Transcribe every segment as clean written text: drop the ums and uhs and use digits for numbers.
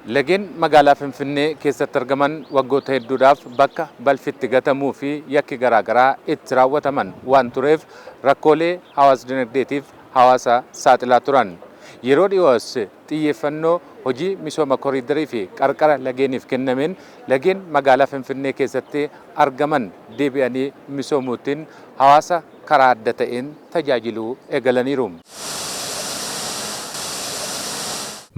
Lageen magaalaa Finfinnee keessatti argaman waggoota hedduudhaaf bakka balfitti gatamuu fi yakki garaagaraa itti raawwataman waan tureef rakkoolee hawaas dinagdeetiif hawaasa saaxilaa turan. Yeroo dhiyoos xiyyeeffannoo hojii misooma koriidarii fi qarqara lageeniif kennameen lageen magaalaa Finfinnee keessatti argaman deebi'anii misoomuutiin hawaasa karaa adda ta'een tajaajiluu eegalaniiru.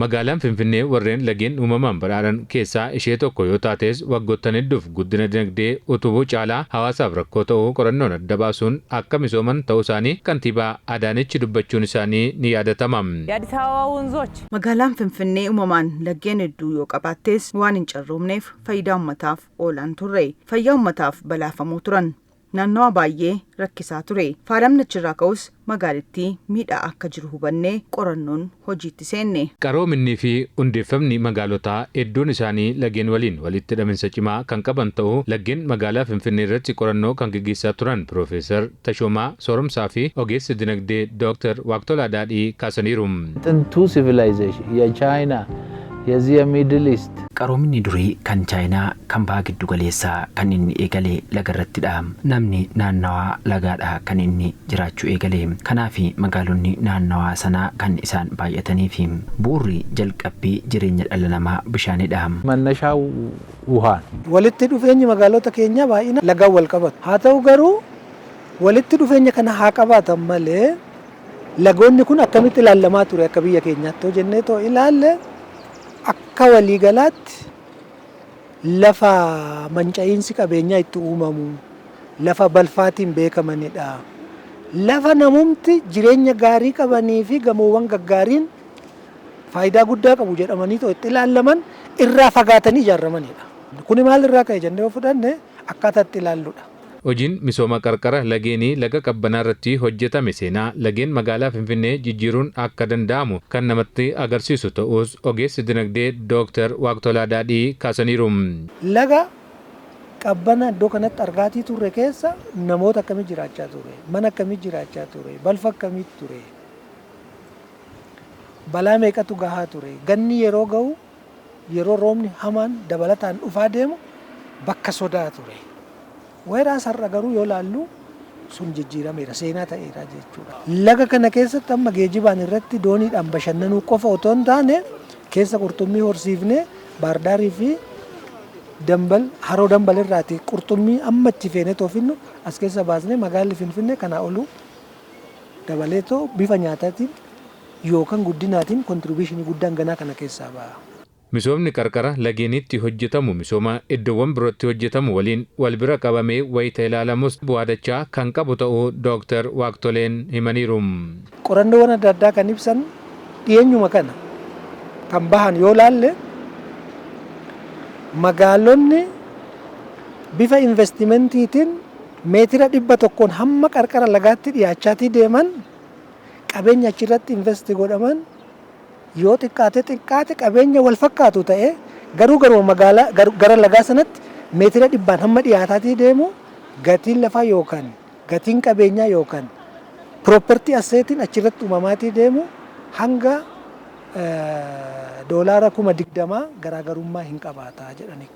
Magaalaan Finfinnee warreen lageen uumamaan badhaadhan keessaa ishee tokko yoo taates waggoottan hedduuf guddina dinagdee utubuu caalaa hawaasaaf rakkoo ta'uu qorannoon adda baasuun akka misooman ta'uu isaanii kantiibaa Adaanech dubbachuun isaanii ni yaadatama. Magaalaan Finfinnee uumamaan lageen hedduu yoo qabaattes waan hin carroomneef faayidaa uummataaf oolan turre. Fayyaa uummataaf balaafamuu turan. Naannawa baay'ee rakkisaa ture. Faalamni achirraa ka'us magaalittii miidhaa akka jiru hubannee qorannoon hojiitti seenne. Qaroominni fi hundeeffamni magaalotaa hedduun isaanii lageen waliin walitti hidhaminsa cimaa kan qaban ta'uu lageen magaalaa Finfinnee irratti qorannoo kan gaggeessaa turan Piroofeesar Tashoomaa Sooromsaa fi ogeessi dinagdee Dr. Waaqtolaa Daadhii kaasaniiru. ጥንቱ ሲቪላይዜሽን የቻይና የዚህ የሚድል ኢስት qaroominni durii kan chaayinaa kan baha giddu galeessaa kan inni eegalee lagarrattidha. Namni naannawaa lagaadha kan inni jiraachuu eegalee. Kanaaf magaalonni naannawaa sanaa kan isaan baay'atanii fi bu'uurri jalqabbii jireenya dhala namaa bishaanidha. መነሻው ውሃ walitti dhufeenyi magaalota keenya baay'ina lagaan wal qabatu. Haa ta'u garuu walitti dhufeenya kana haa qabaatan malee lagoonni kun akkamitti ilaalamaa ture akka biyya keenyaatti jennee too ilaalle akka waliigalaatti lafa manca'iinsi qabeenyaa itti uumamu lafa balfaatiin beekamanidha. Lafa namumti jireenya gaarii qabanii fi gamoowwan gaggaariin faayidaa guddaa qabu jedhamanii itti ilaalaman irraa fagaatanii ijaaramanidha. Kuni maal irraa ka'e jennee yoo fudhanne akkaataa itti ilaalludha. Hojiin misooma qarqara lageenii laga qabbanaa irratti hojjetame seenaa lageen magaalaa Finfinnee jijjiiruun akka danda'amu kan namatti agarsiisu ta'us ogeessi dinagdee Dr. Waaqtolaa Daadhii kaasaniiru. Laga qabbana iddoo kanatti argaatii turre keessa namoota akkamii jiraachaa ture, mana akkamii jiraachaa ture, balfa akkamii ture, balaa meeqatu gahaa ture, ganni yeroo ga'u yeroo roobni hamaan dabalataan dhufaa deemu bakka sodaa ture. Weeraa sarara garuu yoo laallu sun jijjiirameera seenaa ta'eera jechuudha. Laga kana keessatti amma geejibaan irratti dooniidhaan bashannanuu qofa otoo hin taane keessa qurxummii horsiifnee Baardaarii fi Dambal haroo Dambal irraati qurxummii amma itti feenee toofinnu as keessa baasnee magaalli Finfinnee kanaa olu dabaleetoo bifa nyaataatiin yookaan guddinaatiin kontribuushinii guddaan ganaa kana keessaa ba'a. Misoomni qarqara lageenitti hojjetamu misooma iddoowwan birootti hojjetamu waliin wal bira qabamee wayita ilaalamus bu'aadachaa kan qabu ta'uu Dr. Waaqtoleen himaniiru. Qorannoowwan adda addaa kan ibsan dhiyeenyuma kana kan bahan yoo laalle magaalonni bifa investimentiitiin meetira 100 hamma qarqara lagaatti dhiyaachaatii deeman qabeenya achirratti investi godhaman yoo xiqqaate qabeenya wal fakkaatu ta'e garuu magaalaa gara lagaa sanatti meetira 100 hamma dhiyaataatii deemu gatiin lafaa yookaan gatiin qabeenyaa yookaan property asseetiin achirratti uumamaatii deemu hanga $20,000 garaagarummaa hin qabaata jedhanii